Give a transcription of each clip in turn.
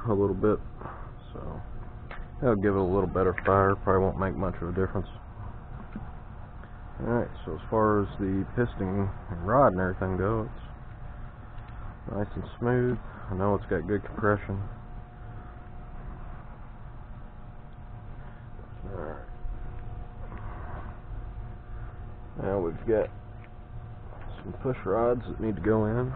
a little bit, so that'll give it a little better fire. Probably won't make much of a difference. Alright, so as far as the piston and rod and everything go, it's nice and smooth. I know it's got good compression. Alright. Now we've got some push rods that need to go in.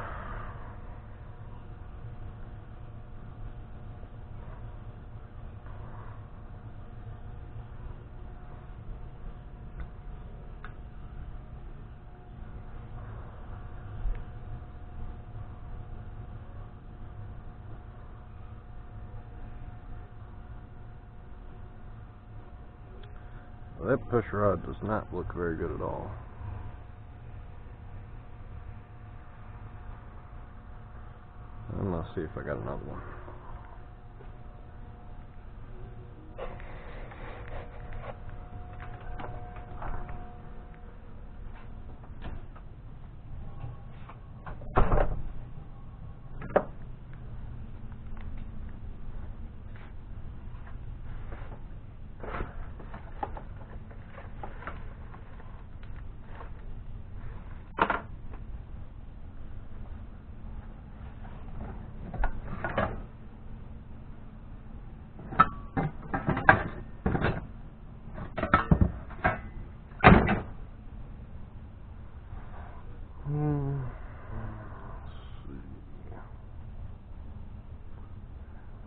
That push rod does not look very good at all. And let's see if I got another one.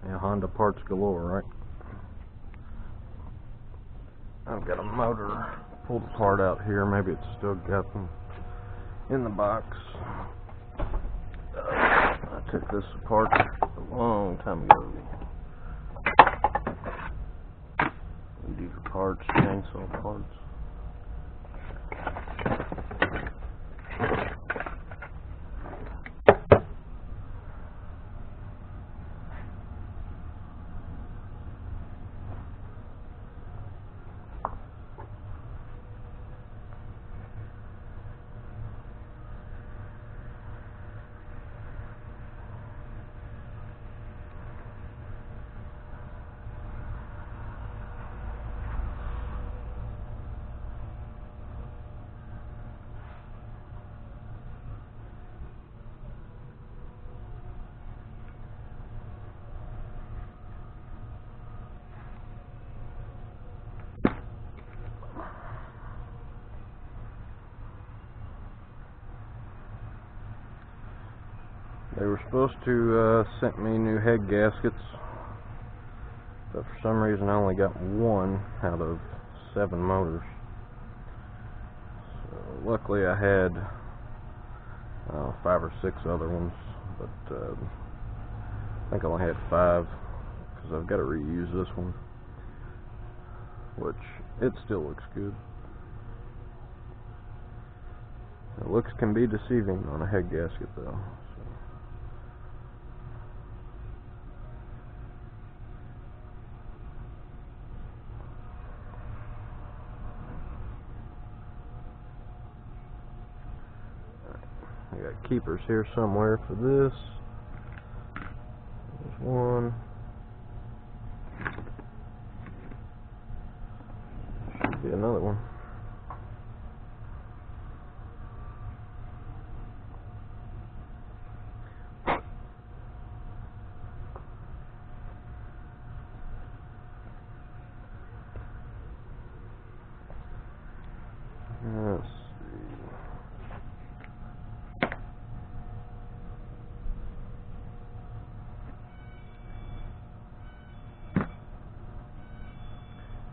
Yeah, Honda parts galore, right? I've got a motor pulled apart out here. Maybe it's still got them in the box. I took this apart a long time ago. These are parts, chainsaw parts. They were supposed to send me new head gaskets, but for some reason I only got one out of 7 motors. So luckily I had 5 or 6 other ones, but I think I only had 5 because I've got to reuse this one, which it still looks good. The looks can be deceiving on a head gasket though. I got keepers here somewhere for this. There's one. Should be another one. Let's see.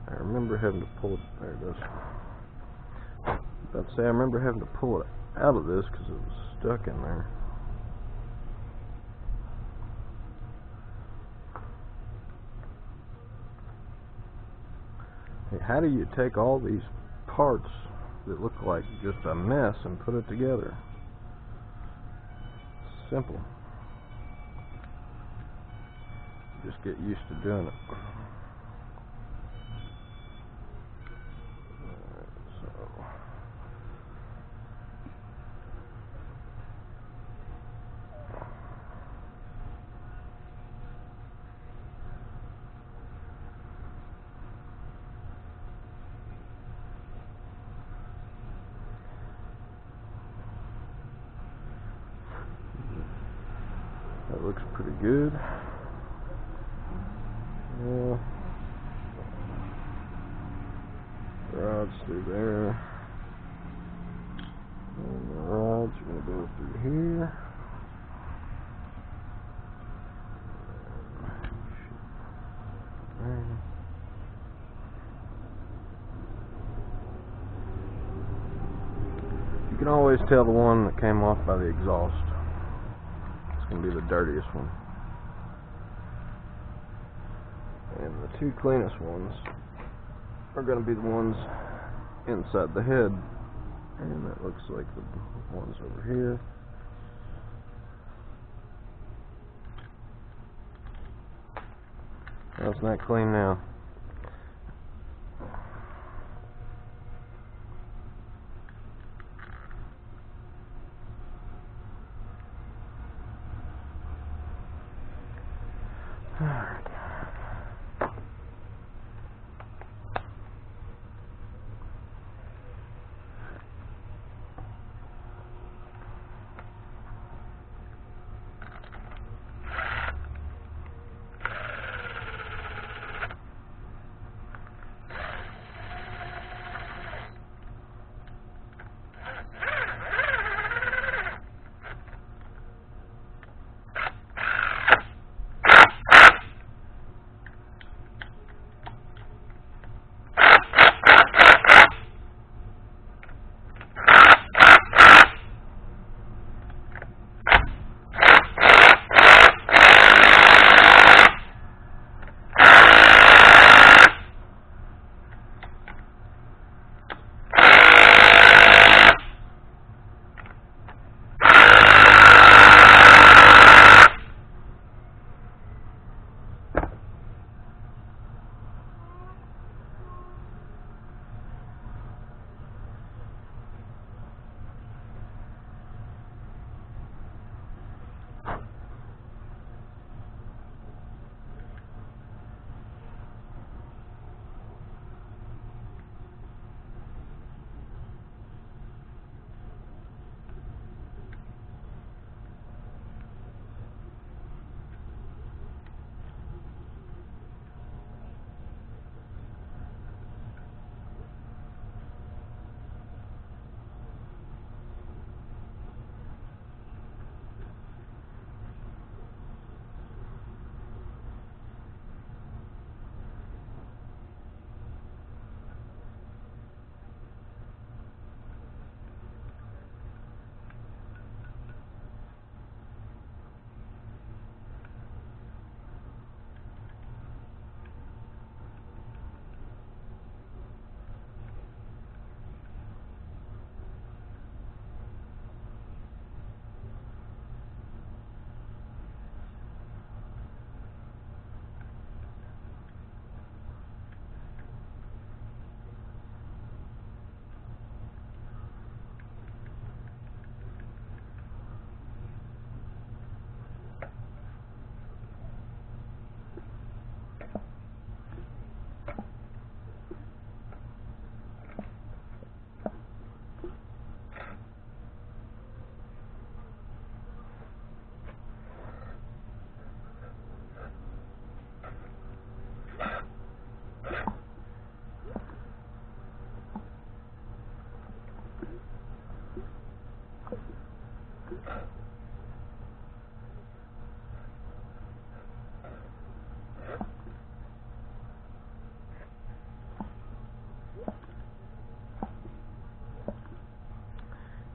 I remember having to pull it. There it is. I was about to say, I remember having to pull it out of this because it was stuck in there. Hey, how do you take all these parts that look like just a mess and put it together? Simple. Just get used to doing it. good. Yeah. Rods through there. And the rods are going to go through here. You can always tell the one that came off by the exhaust. It's going to be the dirtiest one. And the two cleanest ones are going to be the ones inside the head. And that looks like the ones over here. That's not clean now. Alright.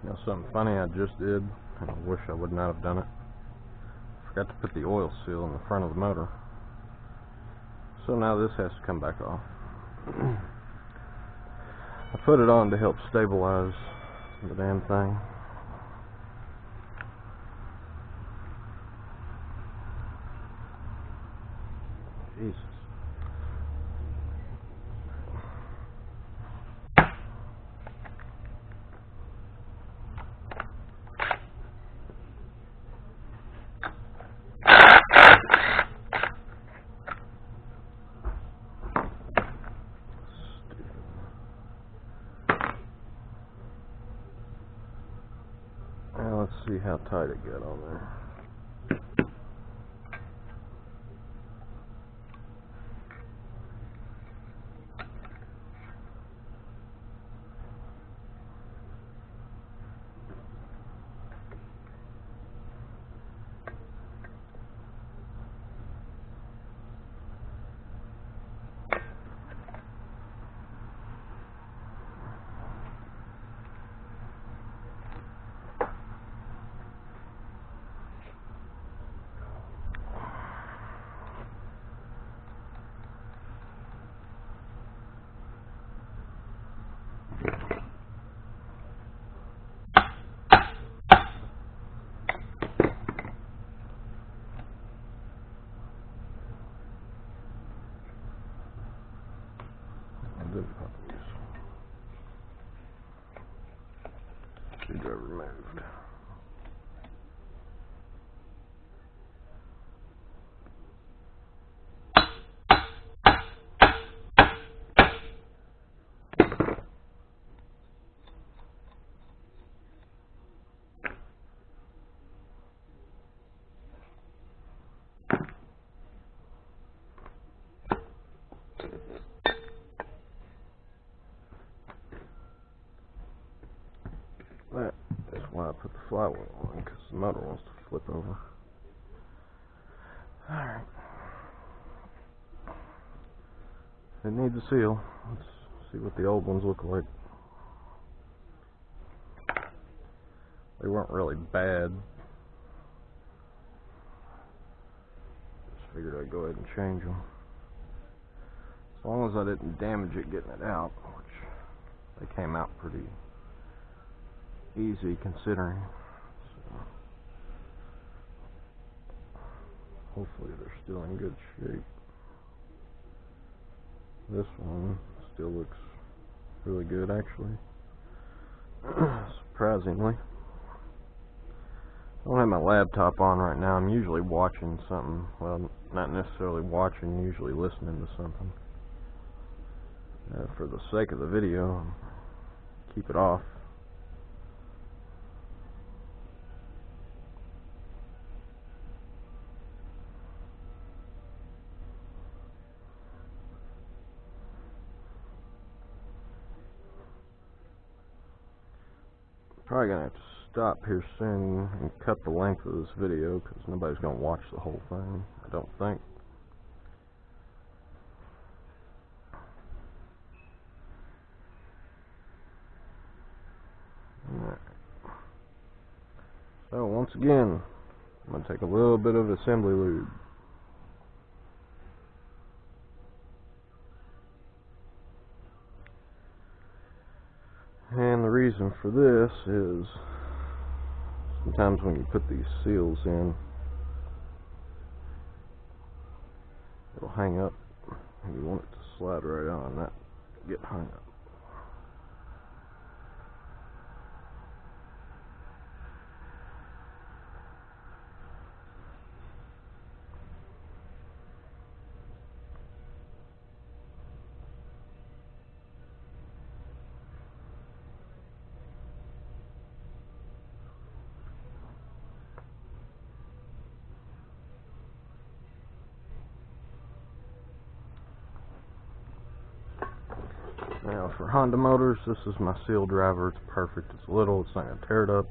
Now something funny I just did, and I wish I would not have done it. I forgot to put the oil seal in the front of the motor. So now this has to come back off. I put it on to help stabilize the damn thing. Jesus. Now let's see how tight it got on there. the puppies. Screwdriver removed. That's why I put the flywheel on, because the motor wants to flip over. Alright. It needs a seal. Let's see what the old ones look like. They weren't really bad. Just figured I'd go ahead and change them. As long as I didn't damage it getting it out, which they came out pretty easy considering. So hopefully they're still in good shape. This one still looks really good actually. Surprisingly. I don't have my laptop on right now. I'm usually watching something. Well, not necessarily watching, usually listening to something. For the sake of the video, keep it off. Probably gonna have to stop here soon and cut the length of this video because nobody's gonna watch the whole thing, I don't think. Alright. So once again, I'm gonna take a little bit of assembly lube. And the reason for this is sometimes when you put these seals in, it'll hang up and you want it to slide right on, not get hung up. Now for Honda motors, this is my seal driver. It's perfect. It's little, it's not going to tear it up.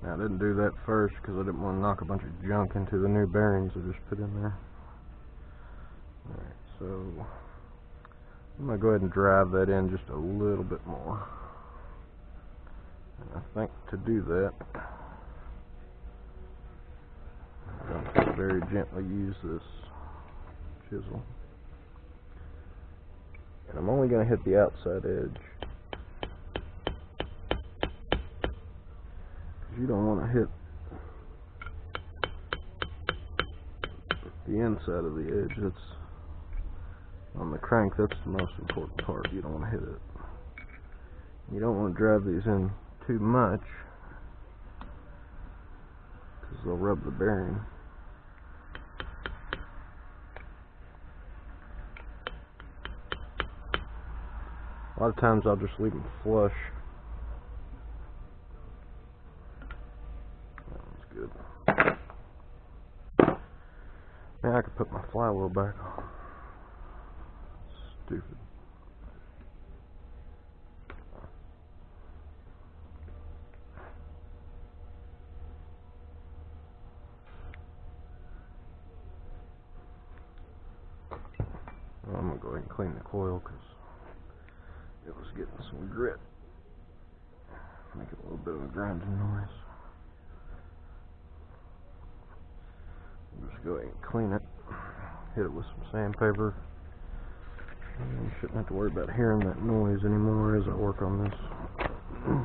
Now, I didn't do that first because I didn't want to knock a bunch of junk into the new bearings I just put in there. Alright, so I'm going to go ahead and drive that in just a little bit more. And I think to do that, I'm going to very gently use this chisel. And I'm only going to hit the outside edge. You don't want to hit the inside of the edge. That's on the crank. That's the most important part. You don't want to hit it. You don't want to drive these in too much because they'll rub the bearing. A lot of times I'll just leave them flush. Good. Now I can put my flywheel back on. Stupid. clean the coil because it was getting some grit, making a little bit of a grinding noise. Just go ahead and clean it, hit it with some sandpaper, and you shouldn't have to worry about hearing that noise anymore as I work on this.